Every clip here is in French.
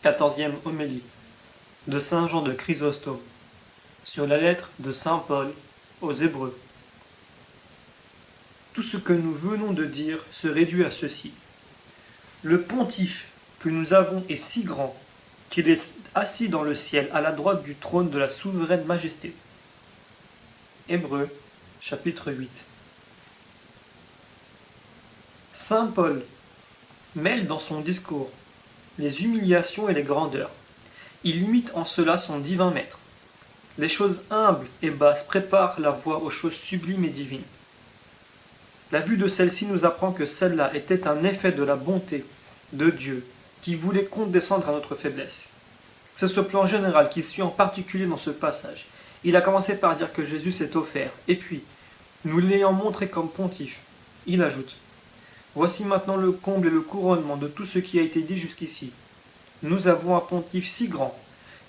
14e homélie de saint Jean de Chrysostome sur la lettre de saint Paul aux Hébreux. Tout ce que nous venons de dire se réduit à ceci. Le pontife que nous avons est si grand qu'il est assis dans le ciel à la droite du trône de la souveraine majesté. Hébreux, chapitre 8. Saint Paul mêle dans son discours les humiliations et les grandeurs. Il imite en cela son divin maître. Les choses humbles et basses préparent la voie aux choses sublimes et divines. La vue de celle-ci nous apprend que celle-là était un effet de la bonté de Dieu qui voulait condescendre à notre faiblesse. C'est ce plan général qui suit en particulier dans ce passage. Il a commencé par dire que Jésus s'est offert, et puis, nous l'ayant montré comme pontife, il ajoute « Voici maintenant le comble et le couronnement de tout ce qui a été dit jusqu'ici. Nous avons un pontife si grand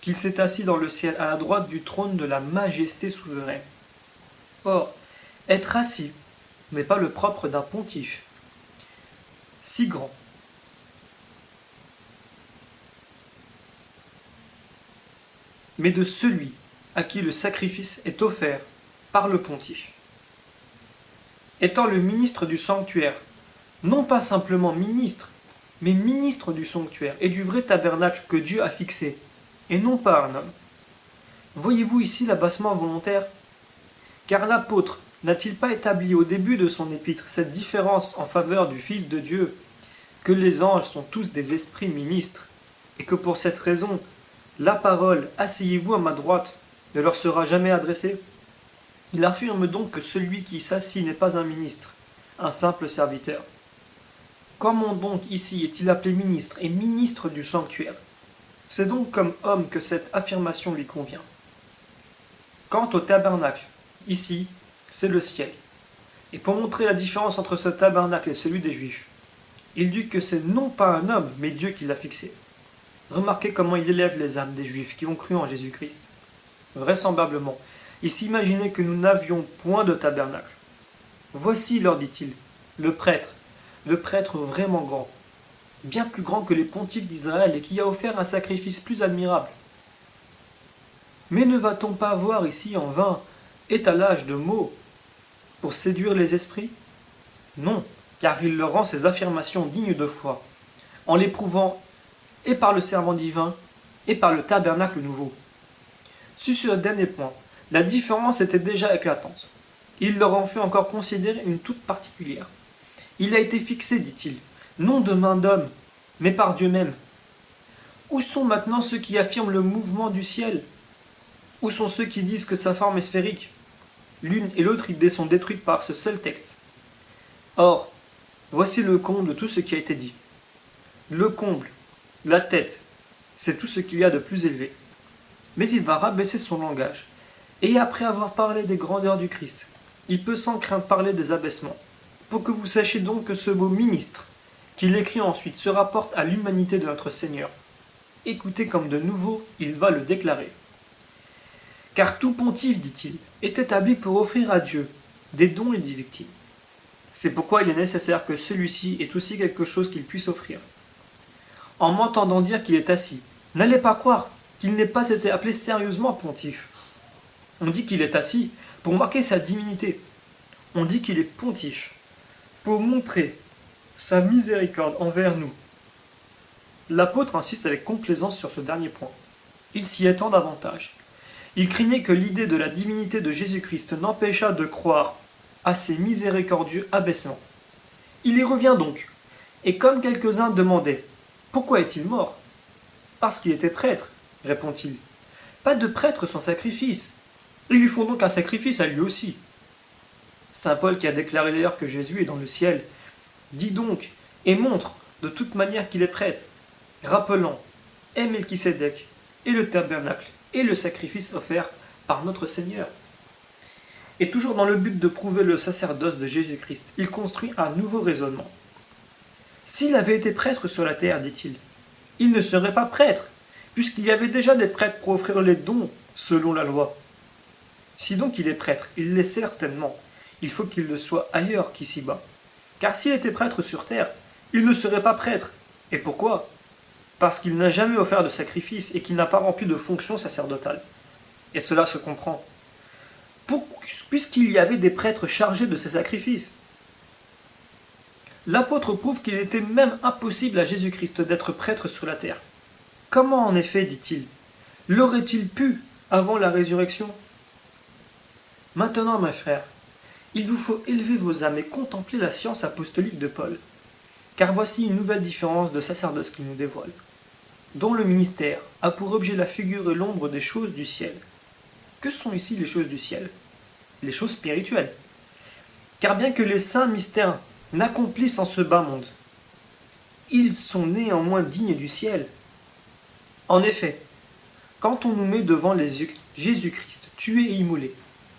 qu'il s'est assis dans le ciel à la droite du trône de la majesté souveraine. » Or, être assis n'est pas le propre d'un pontife si grand. Mais de celui à qui le sacrifice est offert par le pontife. Étant le ministre du sanctuaire, non pas simplement ministre, mais ministre du sanctuaire et du vrai tabernacle que Dieu a fixé, et non pas un homme. Voyez-vous ici l'abassement volontaire? Car l'apôtre n'a-t-il pas établi au début de son épître cette différence en faveur du Fils de Dieu, que les anges sont tous des esprits ministres, et que pour cette raison, la parole « Asseyez-vous à ma droite » ne leur sera jamais adressée? Il affirme donc que celui qui s'assit n'est pas un ministre, un simple serviteur. Comment donc ici est-il appelé ministre et ministre du sanctuaire? C'est donc comme homme que cette affirmation lui convient. Quant au tabernacle, ici, c'est le ciel. Et pour montrer la différence entre ce tabernacle et celui des Juifs, il dit que c'est non pas un homme, mais Dieu qui l'a fixé. Remarquez comment il élève les âmes des Juifs qui ont cru en Jésus-Christ. Vraisemblablement, ils s'imaginaient que nous n'avions point de tabernacle. Voici, leur dit-il, le prêtre vraiment grand, bien plus grand que les pontifes d'Israël et qui a offert un sacrifice plus admirable. Mais ne va-t-on pas voir ici en vain étalage de mots pour séduire les esprits? Non, car il leur rend ces affirmations dignes de foi, en les prouvant et par le serment divin et par le tabernacle nouveau. Sur ce dernier point, la différence était déjà éclatante. Il leur en fait encore considérer une toute particulière. Il a été fixé, dit-il, non de main d'homme, mais par Dieu même. Où sont maintenant ceux qui affirment le mouvement du ciel? Où sont ceux qui disent que sa forme est sphérique? L'une et l'autre idée sont détruites par ce seul texte. Or, voici le comble de tout ce qui a été dit. Le comble, la tête, c'est tout ce qu'il y a de plus élevé. Mais il va rabaisser son langage, et après avoir parlé des grandeurs du Christ, il peut sans crainte parler des abaissements, pour que vous sachiez donc que ce mot ministre, qu'il écrit ensuite, se rapporte à l'humanité de notre Seigneur. Écoutez comme de nouveau il va le déclarer. Car tout pontife, dit-il, est établi pour offrir à Dieu des dons et des victimes. C'est pourquoi il est nécessaire que celui-ci ait aussi quelque chose qu'il puisse offrir. En m'entendant dire qu'il est assis, n'allez pas croire qu'il n'ait pas été appelé sérieusement pontife. On dit qu'il est assis pour marquer sa divinité. On dit qu'il est pontife pour montrer sa miséricorde envers nous. L'apôtre insiste avec complaisance sur ce dernier point. Il s'y étend davantage. Il craignait que l'idée de la divinité de Jésus-Christ n'empêchât de croire à ses miséricordieux abaissements. Il y revient donc, et comme quelques-uns demandaient « Pourquoi est-il mort ?» Parce qu'il était prêtre, répond-il. Pas de prêtre sans sacrifice. Ils lui font donc un sacrifice à lui aussi. Saint Paul, qui a déclaré d'ailleurs que Jésus est dans le ciel, dit donc et montre de toute manière qu'il est prêtre, rappelant et Melchisédek et le tabernacle et le sacrifice offert par notre Seigneur. Et toujours dans le but de prouver le sacerdoce de Jésus-Christ, il construit un nouveau raisonnement. S'il avait été prêtre sur la terre, dit-il, il ne serait pas prêtre, puisqu'il y avait déjà des prêtres pour offrir les dons selon la loi. Si donc il est prêtre, il l'est certainement. Il faut qu'il le soit ailleurs qu'ici-bas. Car s'il était prêtre sur terre, il ne serait pas prêtre. Et pourquoi? parce qu'il n'a jamais offert de sacrifice et qu'il n'a pas rempli de fonction sacerdotale. Et cela se comprend. Puisqu'il y avait des prêtres chargés de ces sacrifices. L'apôtre prouve qu'il était même impossible à Jésus-Christ d'être prêtre sur la terre. Comment en effet, dit-il, l'aurait-il pu avant la résurrection? Maintenant, mes frères, il vous faut élever vos âmes et contempler la science apostolique de Paul. Car voici une nouvelle différence de sacerdoce qu'il nous dévoile, dont le ministère a pour objet la figure et l'ombre des choses du ciel. Que sont ici les choses du ciel? Les choses spirituelles. Car bien que les saints mystères n'accomplissent en ce bas monde, ils sont néanmoins dignes du ciel. En effet, quand on nous met devant les yeux Jésus-Christ, tué et immolé,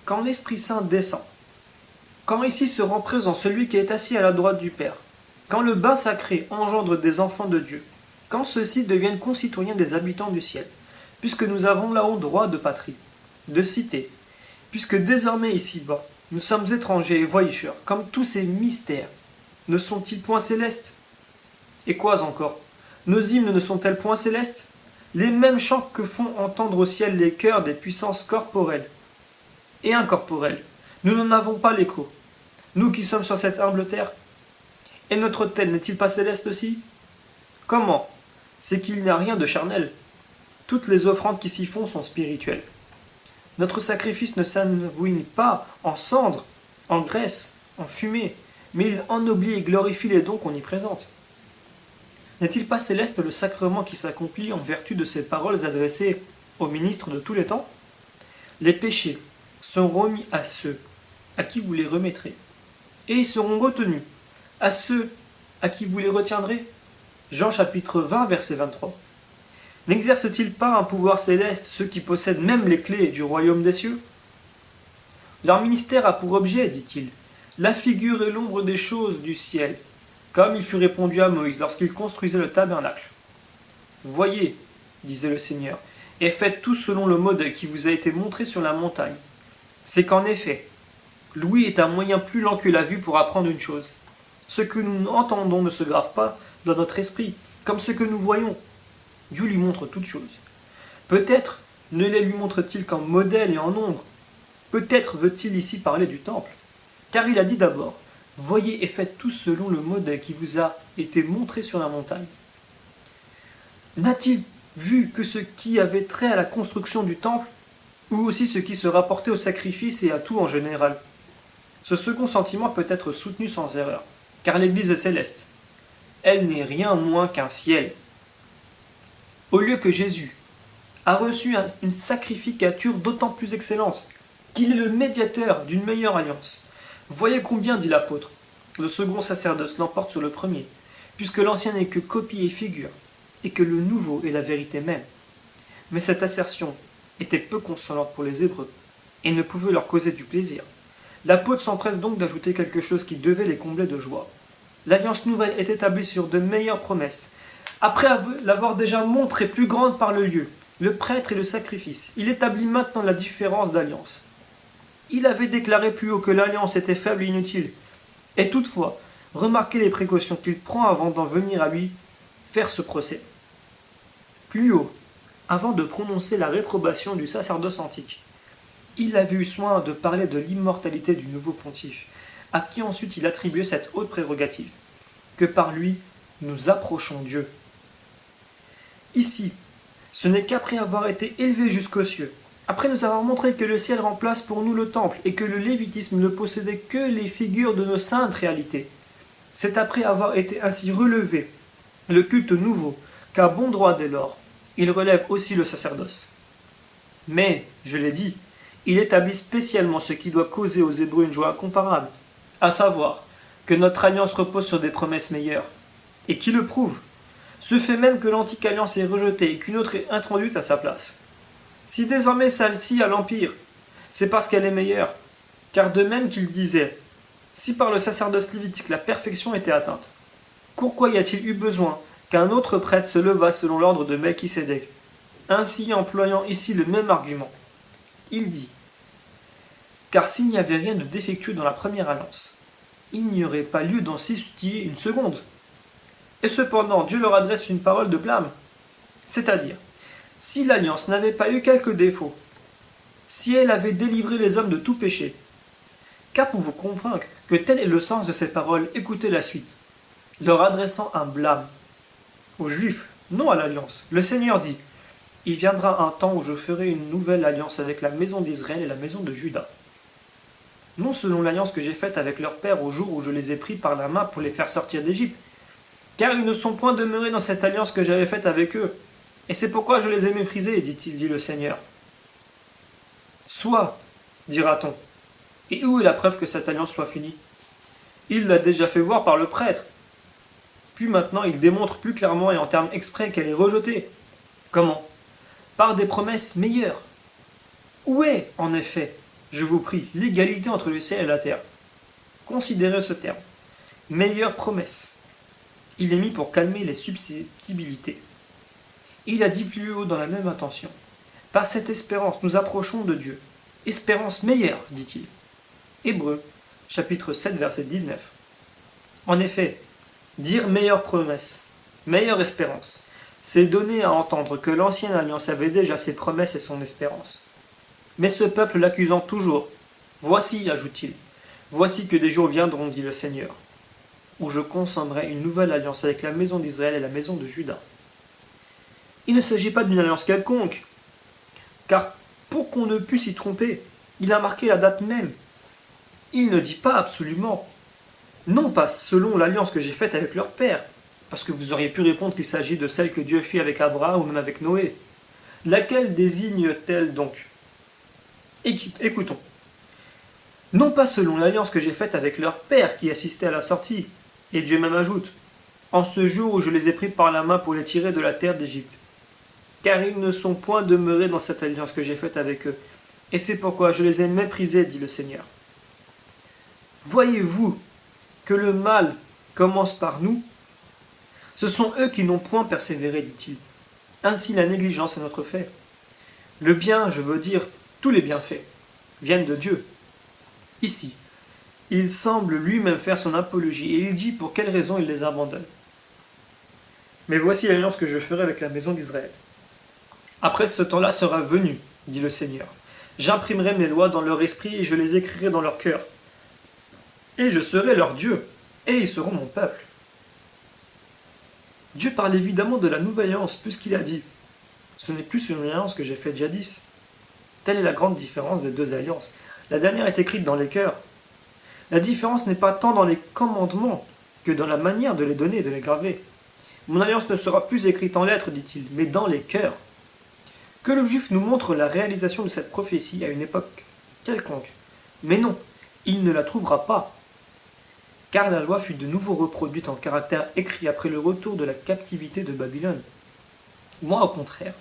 quand l'Esprit Saint descend, quand ici se rend présent celui qui est assis à la droite du Père, quand le bain sacré engendre des enfants de Dieu, quand ceux-ci deviennent concitoyens des habitants du ciel, puisque nous avons là-haut droit de patrie, de cité, puisque désormais ici-bas, nous sommes étrangers et voyageurs, comme tous ces mystères, ne sont-ils point célestes? Et quoi encore? Nos hymnes ne sont-elles point célestes? Les mêmes chants que font entendre au ciel les chœurs des puissances corporelles et incorporelles. Nous n'en avons pas l'écho, nous qui sommes sur cette humble terre. Et notre autel n'est-il pas céleste aussi? Comment? C'est qu'il n'y a rien de charnel. Toutes les offrandes qui s'y font sont spirituelles. Notre sacrifice ne s'envouine pas en cendres, en graisse, en fumée, mais il ennoblit et glorifie les dons qu'on y présente. N'est-il pas céleste le sacrement qui s'accomplit en vertu de ces paroles adressées aux ministres de tous les temps? Les péchés sont remis à ceux à qui vous les remettrez, et ils seront retenus à ceux à qui vous les retiendrez. Jean chapitre 20, verset 23. N'exercent-ils pas un pouvoir céleste ceux qui possèdent même les clés du royaume des cieux? Leur ministère a pour objet, dit-il, la figure et l'ombre des choses du ciel, comme il fut répondu à Moïse lorsqu'il construisait le tabernacle. Voyez, disait le Seigneur, et faites tout selon le modèle qui vous a été montré sur la montagne. C'est qu'en effet, l'ouïe est un moyen plus lent que la vue pour apprendre une chose. Ce que nous entendons ne se grave pas dans notre esprit, comme ce que nous voyons. Dieu lui montre toutes choses. Peut-être ne les lui montre-t-il qu'en modèle et en ombre. Peut-être veut-il ici parler du temple. Car il a dit d'abord, voyez et faites tout selon le modèle qui vous a été montré sur la montagne. N'a-t-il vu que ce qui avait trait à la construction du temple, ou aussi ce qui se rapportait au sacrifice et à tout en général? Ce second sentiment peut être soutenu sans erreur, car l'Église est céleste. Elle n'est rien moins qu'un ciel. Au lieu que Jésus a reçu une sacrificature d'autant plus excellente, qu'il est le médiateur d'une meilleure alliance. Voyez combien, dit l'apôtre, le second sacerdoce l'emporte sur le premier, puisque l'ancien n'est que copie et figure, et que le nouveau est la vérité même. Mais cette assertion était peu consolante pour les Hébreux, et ne pouvait leur causer du plaisir. L'apôtre s'empresse donc d'ajouter quelque chose qui devait les combler de joie. L'alliance nouvelle est établie sur de meilleures promesses. Après l'avoir déjà montrée plus grande par le lieu, le prêtre et le sacrifice, il établit maintenant la différence d'alliance. Il avait déclaré plus haut que l'alliance était faible et inutile. Et toutefois, remarquez les précautions qu'il prend avant d'en venir à lui faire ce procès. Plus haut, avant de prononcer la réprobation du sacerdoce antique, il avait eu soin de parler de l'immortalité du nouveau pontife, à qui ensuite il attribuait cette haute prérogative, que par lui nous approchons Dieu. Ici, ce n'est qu'après avoir été élevé jusqu'aux cieux, après nous avoir montré que le ciel remplace pour nous le temple et que le lévitisme ne possédait que les figures de nos saintes réalités, c'est après avoir été ainsi relevé, le culte nouveau, qu'à bon droit dès lors, il relève aussi le sacerdoce. Mais, je l'ai dit, il établit spécialement ce qui doit causer aux Hébreux une joie incomparable, à savoir que notre alliance repose sur des promesses meilleures. Et qui le prouve? Ce fait même que l'antique alliance est rejetée et qu'une autre est introduite à sa place. Si désormais celle-ci a l'empire, c'est parce qu'elle est meilleure. Car de même qu'il disait, si par le sacerdoce lévitique la perfection était atteinte, pourquoi y a-t-il eu besoin qu'un autre prêtre se levât selon l'ordre de Melchisédek, ainsi employant ici le même argument? Il dit, car s'il n'y avait rien de défectueux dans la première alliance, il n'y aurait pas lieu d'en substituer une seconde. Et cependant, Dieu leur adresse une parole de blâme. C'est-à-dire, si l'alliance n'avait pas eu quelques défauts, si elle avait délivré les hommes de tout péché, car pour vous convaincre que tel est le sens de ces paroles, écoutez la suite. Leur adressant un blâme aux Juifs, non à l'alliance, le Seigneur dit, il viendra un temps où je ferai une nouvelle alliance avec la maison d'Israël et la maison de Juda. Non selon l'alliance que j'ai faite avec leur père au jour où je les ai pris par la main pour les faire sortir d'Égypte, car ils ne sont point demeurés dans cette alliance que j'avais faite avec eux, et c'est pourquoi je les ai méprisés, dit-il, dit le Seigneur. Soit, dira-t-on, et où est la preuve que cette alliance soit finie? Il l'a déjà fait voir par le prêtre. Puis maintenant, il démontre plus clairement et en termes exprès qu'elle est rejetée. Comment? Par des promesses meilleures. Où est, en effet, je vous prie, l'égalité entre le ciel et la terre? Considérez ce terme. Meilleure promesse. Il est mis pour calmer les susceptibilités. Il a dit plus haut dans la même intention. Par cette espérance, nous approchons de Dieu. Espérance meilleure, dit-il. Hébreux, chapitre 7, verset 19. En effet, dire meilleure promesse, meilleure espérance, c'est donner à entendre que l'ancienne alliance avait déjà ses promesses et son espérance. Mais ce peuple l'accusant toujours. Voici, ajoute-t-il, voici que des jours viendront, dit le Seigneur, où je consommerai une nouvelle alliance avec la maison d'Israël et la maison de Juda. Il ne s'agit pas d'une alliance quelconque, car pour qu'on ne puisse s'y tromper, il a marqué la date même. Il ne dit pas absolument, non pas selon l'alliance que j'ai faite avec leur père, parce que vous auriez pu répondre qu'il s'agit de celle que Dieu fit avec Abraham ou même avec Noé. Laquelle désigne-t-elle donc? Écoutons. Non pas selon l'alliance que j'ai faite avec leur père qui assistait à la sortie, et Dieu même ajoute, en ce jour où je les ai pris par la main pour les tirer de la terre d'Égypte. Car ils ne sont point demeurés dans cette alliance que j'ai faite avec eux, et c'est pourquoi je les ai méprisés, dit le Seigneur. Voyez-vous que le mal commence par nous? Ce sont eux qui n'ont point persévéré, dit-il. Ainsi la négligence est notre fait. Le bien, je veux dire, tous les bienfaits, viennent de Dieu. Ici, il semble lui-même faire son apologie, et il dit pour quelle raison il les abandonne. Mais voici l'alliance que je ferai avec la maison d'Israël. Après ce temps-là sera venu, dit le Seigneur. J'imprimerai mes lois dans leur esprit et je les écrirai dans leur cœur. Et je serai leur Dieu, et ils seront mon peuple. Dieu parle évidemment de la nouvelle alliance, puisqu'il a dit « Ce n'est plus une alliance que j'ai faite jadis ». Telle est la grande différence des deux alliances. La dernière est écrite dans les cœurs. La différence n'est pas tant dans les commandements que dans la manière de les donner et de les graver. Mon alliance ne sera plus écrite en lettres, dit-il, mais dans les cœurs. Que le Juif nous montre la réalisation de cette prophétie à une époque quelconque. Mais non, il ne la trouvera pas. Car la loi fut de nouveau reproduite en caractère écrit après le retour de la captivité de Babylone. Moi, au contraire,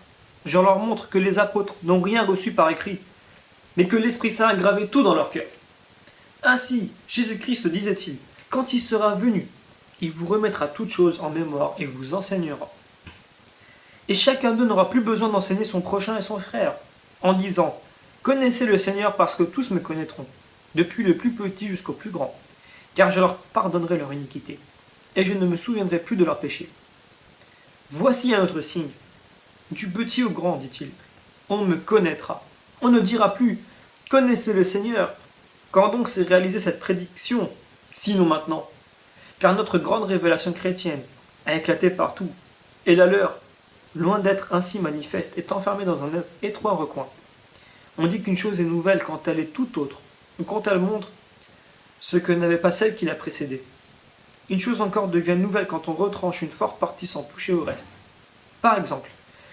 je leur montre que les apôtres n'ont rien reçu par écrit, mais que l'Esprit Saint a gravé tout dans leur cœur. Ainsi, Jésus-Christ disait-il, quand il sera venu, il vous remettra toutes choses en mémoire et vous enseignera. Et chacun d'eux n'aura plus besoin d'enseigner son prochain et son frère, en disant « Connaissez le Seigneur parce que tous me connaîtront, depuis le plus petit jusqu'au plus grand, car je leur pardonnerai leur iniquité, et je ne me souviendrai plus de leurs péchés. » Voici un autre signe. Du petit au grand, dit-il, on me connaîtra. On ne dira plus « Connaissez le Seigneur ». Quand donc s'est réalisée cette prédiction, sinon maintenant? Car notre grande révélation chrétienne a éclaté partout, et la leur, loin d'être ainsi manifeste, est enfermée dans un étroit recoin. On dit qu'une chose est nouvelle quand elle est tout autre, ou quand elle montre ce que n'avait pas celle qui l'a précédée. Une chose encore devient nouvelle quand on retranche une forte partie sans toucher au reste. Par exemple,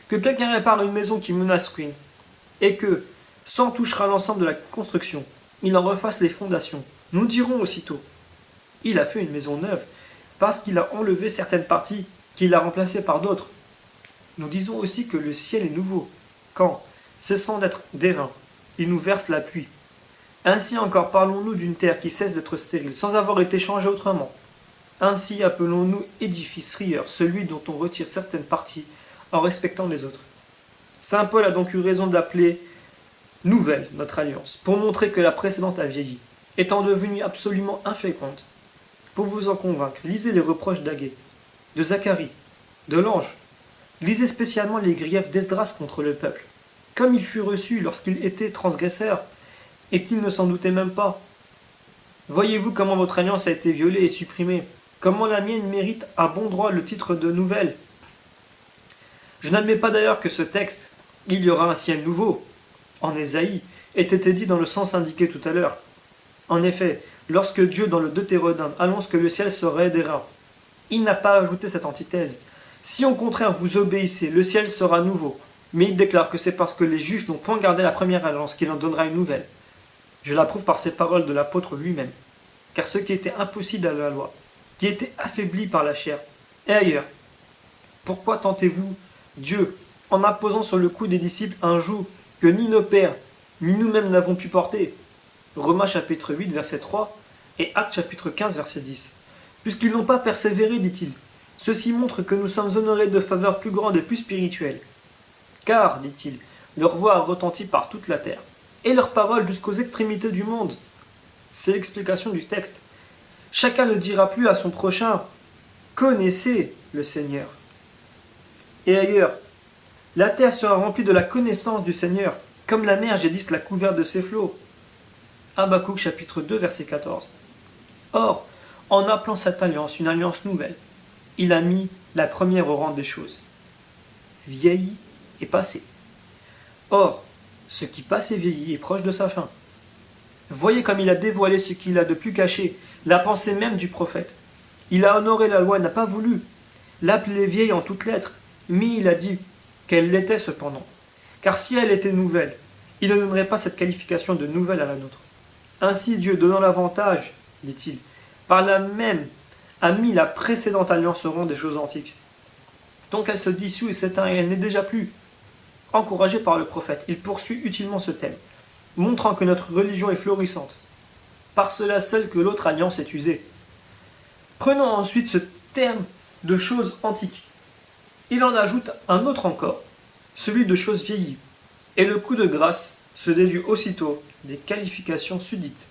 que quelqu'un répare une maison qui menace ruine, et que, sans toucher à l'ensemble de la construction, il en refasse les fondations. Nous dirons aussitôt, il a fait une maison neuve, parce qu'il a enlevé certaines parties, qu'il a remplacées par d'autres. Nous disons aussi que le ciel est nouveau, quand, cessant d'être d'airain, il nous verse la pluie. Ainsi encore parlons-nous d'une terre qui cesse d'être stérile, sans avoir été changée autrement. Ainsi appelons-nous édifice rieur, celui dont on retire certaines parties en respectant les autres. Saint Paul a donc eu raison d'appeler nouvelle notre alliance, pour montrer que la précédente a vieilli, étant devenue absolument inféconde. Pour vous en convaincre, lisez les reproches d'Agé, de Zacharie, de l'ange, Lisez spécialement les griefs d'Esdras contre le peuple, comme il fut reçu lorsqu'il était transgresseur, et qu'il ne s'en doutait même pas. Voyez-vous comment votre alliance a été violée et supprimée, comment la mienne mérite à bon droit le titre de nouvelle. Je n'admets pas d'ailleurs que ce texte, il y aura un ciel nouveau, en Ésaïe, ait été dit dans le sens indiqué tout à l'heure. En effet, lorsque Dieu dans le Deutéronome annonce que le ciel serait d'airain, il n'a pas ajouté cette antithèse. Si au contraire vous obéissez, le ciel sera nouveau. Mais il déclare que c'est parce que les Juifs n'ont point gardé la première alliance qu'il en donnera une nouvelle. Je l'approuve par ces paroles de l'apôtre lui-même. Car ce qui était impossible à la loi, qui était affaibli par la chair, et ailleurs, pourquoi tentez-vous Dieu en imposant sur le cou des disciples un joug que ni nos pères, ni nous-mêmes n'avons pu porter? Romains chapitre 8, verset 3 et Actes chapitre 15, verset 10. Puisqu'ils n'ont pas persévéré, dit-il, ceci montre que nous sommes honorés de faveurs plus grandes et plus spirituelles. Car, dit-il, leur voix a retenti par toute la terre, et leur parole jusqu'aux extrémités du monde. C'est l'explication du texte. Chacun ne dira plus à son prochain, connaissez le Seigneur. Et ailleurs, la terre sera remplie de la connaissance du Seigneur, comme la mer jadis l'a couverte de ses flots. Habakkuk chapitre 2, verset 14. Or, en appelant cette alliance une alliance nouvelle, il a mis la première au rang des choses, vieillie et passée. Or, ce qui passe et vieillit est proche de sa fin. Voyez comme il a dévoilé ce qu'il a de plus caché, la pensée même du prophète. Il a honoré la loi et n'a pas voulu l'appeler vieille en toutes lettres, mais il a dit qu'elle l'était cependant. Car si elle était nouvelle, il ne donnerait pas cette qualification de nouvelle à la nôtre. Ainsi Dieu, donnant l'avantage, dit-il, par là même a mis la précédente alliance au rang des choses antiques. Donc elle se dissout et s'éteint et elle n'est déjà plus. Encouragé par le prophète, il poursuit utilement ce thème, montrant que notre religion est florissante, par cela seul que l'autre alliance est usée. Prenons ensuite ce terme de choses antiques. Il en ajoute un autre encore, celui de choses vieillies, et le coup de grâce se déduit aussitôt des qualifications susdites.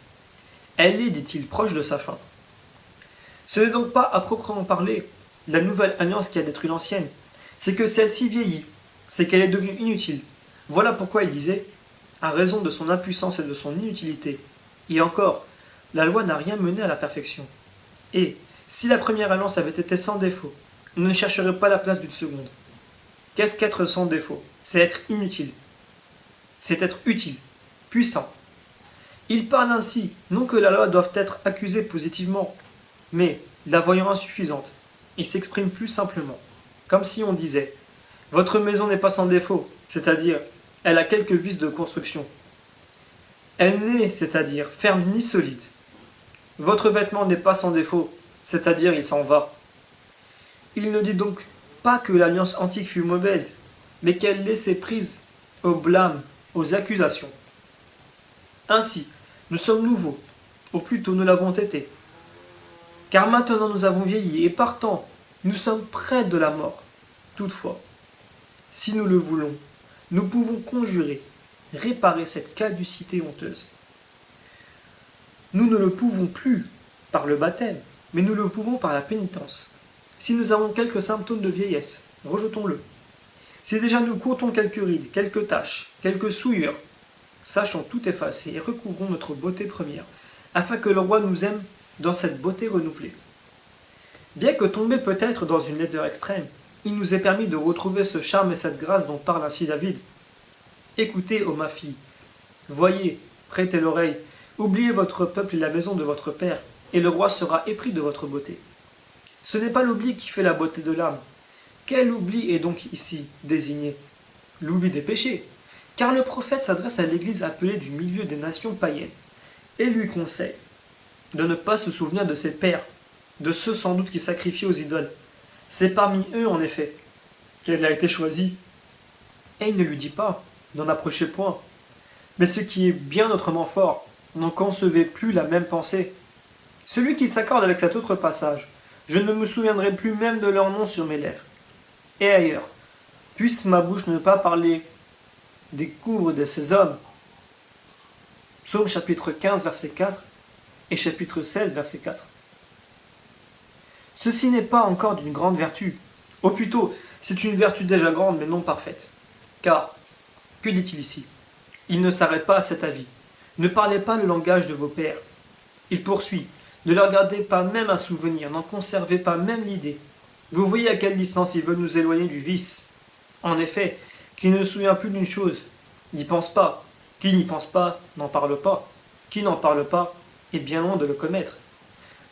Elle est, dit-il, proche de sa fin. Ce n'est donc pas à proprement parler la nouvelle alliance qui a détruit l'ancienne, c'est que celle-ci vieillit, c'est qu'elle est devenue inutile. Voilà pourquoi il disait, à raison de son impuissance et de son inutilité. Et encore, la loi n'a rien mené à la perfection. Et, si la première alliance avait été sans défaut, on ne chercherait pas la place d'une seconde. Qu'est-ce qu'être sans défaut? C'est être inutile. C'est être utile, puissant. Il parle ainsi, non que la loi doive être accusée positivement, mais, la voyant insuffisante, il s'exprime plus simplement, comme si on disait « Votre maison n'est pas sans défaut, c'est-à-dire, elle a quelques vices de construction. Elle n'est, c'est-à-dire, ferme ni solide. Votre vêtement n'est pas sans défaut, c'est-à-dire, il s'en va. » Il ne dit donc pas que l'alliance antique fut mauvaise, mais qu'elle laissait prise au blâme, aux accusations. Ainsi, nous sommes nouveaux, ou plutôt nous l'avons été. Car maintenant nous avons vieilli, et partant, nous sommes près de la mort. Toutefois, si nous le voulons, nous pouvons conjurer, réparer cette caducité honteuse. Nous ne le pouvons plus par le baptême, mais nous le pouvons par la pénitence. Si nous avons quelques symptômes de vieillesse, rejetons-le. Si déjà nous comptons quelques rides, quelques taches, quelques souillures, sachons tout effacer et recouvrons notre beauté première, afin que le roi nous aime dans cette beauté renouvelée. Bien que tombé peut-être dans une laideur extrême, il nous est permis de retrouver ce charme et cette grâce dont parle ainsi David. Écoutez, ô ma fille, voyez, prêtez l'oreille, oubliez votre peuple et la maison de votre père, et le roi sera épris de votre beauté. Ce n'est pas l'oubli qui fait la beauté de l'âme. Quel oubli est donc ici désigné? L'oubli des péchés. Car le prophète s'adresse à l'église appelée du milieu des nations païennes, et lui conseille de ne pas se souvenir de ses pères, de ceux sans doute qui sacrifiaient aux idoles. C'est parmi eux, en effet, qu'elle a été choisie. Et il ne lui dit pas, n'en approchez point. Mais ce qui est bien autrement fort, n'en concevez plus la même pensée. Celui qui s'accorde avec cet autre passage, je ne me souviendrai plus même de leur nom sur mes lèvres. Et ailleurs, puisse ma bouche ne pas parler des courbes de ces hommes. Psaume chapitre 15, verset 4 et chapitre 16, verset 4. Ceci n'est pas encore d'une grande vertu. Ou plutôt, C'est une vertu déjà grande mais non parfaite. Car, que dit-il ici? Il ne s'arrête pas à cet avis. Ne parlez pas le langage de vos pères. Il poursuit. Ne leur gardez pas même un souvenir, n'en conservez pas même l'idée. Vous voyez à quelle distance il veut nous éloigner du vice. En effet, qui ne se souvient plus d'une chose, n'y pense pas. Qui n'y pense pas, n'en parle pas. Qui n'en parle pas, est bien loin de le commettre.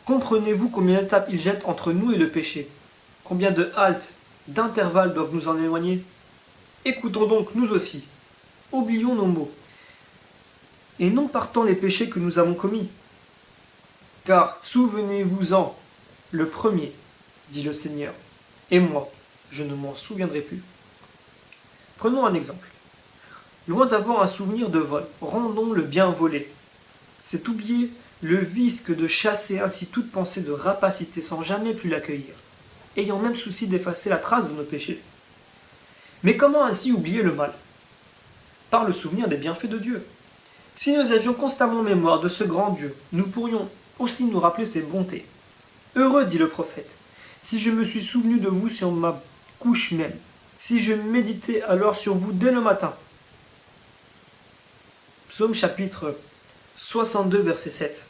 Comprenez-vous combien d'étapes il jette entre nous et le péché? Combien de haltes, d'intervalles doivent nous en éloigner? Écoutons donc nous aussi. Oublions nos mots. Et non partons les péchés que nous avons commis. Car souvenez-vous-en, le premier, dit le Seigneur, et moi, je ne m'en souviendrai plus. Prenons un exemple. Loin d'avoir un souvenir de vol, rendons le bien volé. C'est oublier le vice que de chasser ainsi toute pensée de rapacité sans jamais plus l'accueillir, ayant même souci d'effacer la trace de nos péchés. Mais comment ainsi oublier le mal? Par le souvenir des bienfaits de Dieu. Si nous avions constamment mémoire de ce grand Dieu, nous pourrions aussi nous rappeler ses bontés. Heureux, dit le prophète, si je me suis souvenu de vous sur ma couche même, si je méditais alors sur vous dès le matin. Psaume chapitre 62, verset 7.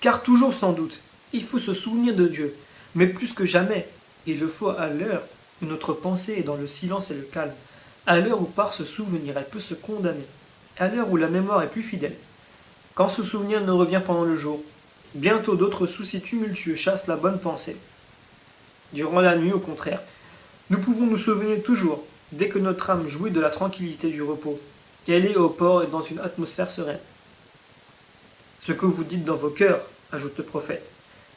Car toujours sans doute, il faut se souvenir de Dieu, mais plus que jamais, il le faut à l'heure où notre pensée est dans le silence et le calme, à l'heure où par ce souvenir elle peut se condamner, à l'heure où la mémoire est plus fidèle. Quand ce souvenir ne revient pendant le jour, bientôt d'autres soucis tumultueux chassent la bonne pensée. Durant la nuit, au contraire, nous pouvons nous souvenir toujours, dès que notre âme jouit de la tranquillité du repos, qu'elle est au port et dans une atmosphère sereine. Ce que vous dites dans vos cœurs, ajoute le prophète,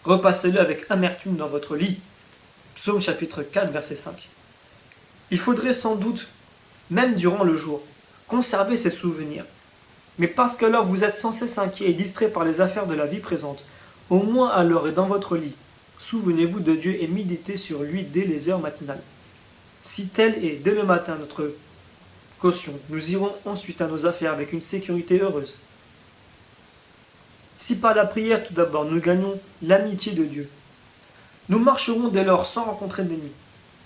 repassez-le avec amertume dans votre lit. Psaume chapitre 4, verset 5. Il faudrait sans doute, même durant le jour, conserver ces souvenirs. Mais parce qu'alors vous êtes sans cesse inquiet et distrait par les affaires de la vie présente, au moins alors et dans votre lit, souvenez-vous de Dieu et méditez sur lui dès les heures matinales. Si tel est dès le matin notre caution, nous irons ensuite à nos affaires avec une sécurité heureuse. Si par la prière tout d'abord nous gagnons l'amitié de Dieu, nous marcherons dès lors sans rencontrer d'ennemis.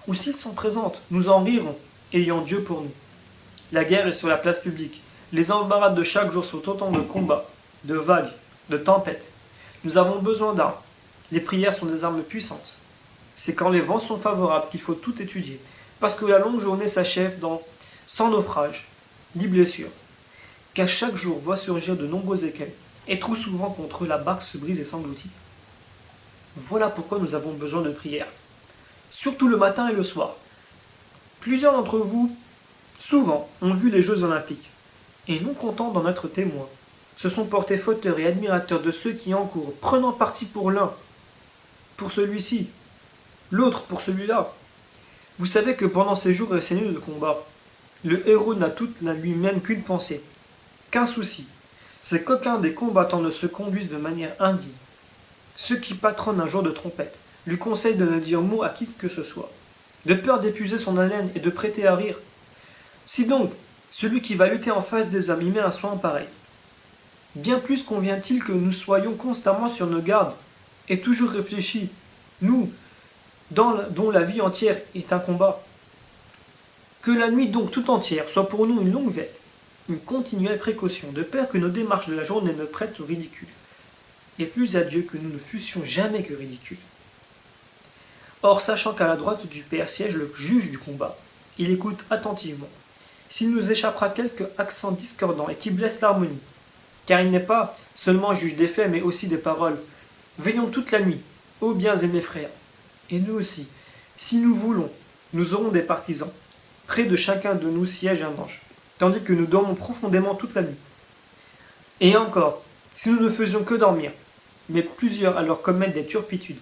Ou s'ils sont présents, nous en rirons, ayant Dieu pour nous. La guerre est sur la place publique. Les embarras de chaque jour sont autant de combats, de vagues, de tempêtes. Nous avons besoin d'armes. Les prières sont des armes puissantes. C'est quand les vents sont favorables qu'il faut tout étudier, parce que la longue journée s'achève sans naufrage, ni blessure, qu'à chaque jour voit surgir de nombreux écueils, et trop souvent contre eux la barque se brise et s'engloutit. Voilà pourquoi nous avons besoin de prière, surtout le matin et le soir. Plusieurs d'entre vous, souvent, ont vu les Jeux Olympiques, et non contents d'en être témoins, se sont portés fauteurs et admirateurs de ceux qui encourent, prenant parti pour l'un, pour celui-ci, l'autre pour celui-là. Vous savez que pendant ces jours et ces nuits de combat, le héros n'a toute la lui-même qu'une pensée, qu'un souci, c'est qu'aucun des combattants ne se conduise de manière indigne. Ceux qui patronnent un jour de trompette lui conseillent de ne dire mot à qui que ce soit, de peur d'épuiser son haleine et de prêter à rire. Si donc, celui qui va lutter en face des hommes y met un soin pareil, bien plus convient-il que nous soyons constamment sur nos gardes et toujours réfléchis, nous, dont la vie entière est un combat. Que la nuit donc tout entière soit pour nous une longue veille, une continuelle précaution, de peur que nos démarches de la journée ne prêtent au ridicule, et plus à Dieu que nous ne fussions jamais que ridicules. Or, sachant qu'à la droite du Père siège le juge du combat, il écoute attentivement. S'il nous échappera quelque accent discordant et qui blesse l'harmonie, car il n'est pas seulement juge des faits, mais aussi des paroles, veillons toute la nuit, ô biens et mes frères. Et nous aussi, si nous voulons, nous aurons des partisans. Près de chacun de nous siège un ange, tandis que nous dormons profondément toute la nuit. Et encore, si nous ne faisions que dormir, mais plusieurs alors commettent des turpitudes,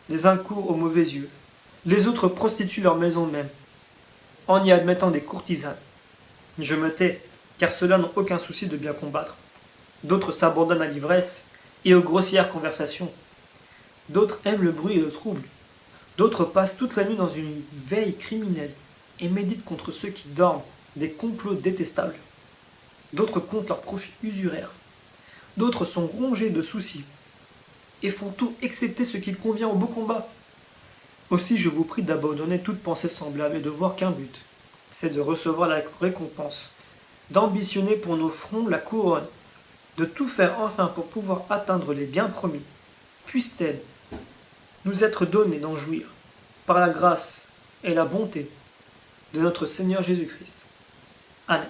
les uns courent aux mauvais yeux, les autres prostituent leur maison même, en y admettant des courtisanes. Je me tais, car ceux-là n'ont aucun souci de bien combattre. D'autres s'abandonnent à l'ivresse et aux grossières conversations. D'autres aiment le bruit et le trouble. D'autres passent toute la nuit dans une veille criminelle et méditent contre ceux qui dorment des complots détestables. D'autres comptent leurs profits usuraires. D'autres sont rongés de soucis et font tout excepté ce qui convient au beau combat. Aussi je vous prie d'abandonner toute pensée semblable et de voir qu'un but, c'est de recevoir la récompense, d'ambitionner pour nos fronts la couronne, de tout faire enfin pour pouvoir atteindre les biens promis. Puisse-t-elle nous être donnée d'en jouir, par la grâce et la bonté de notre Seigneur Jésus-Christ. Amen.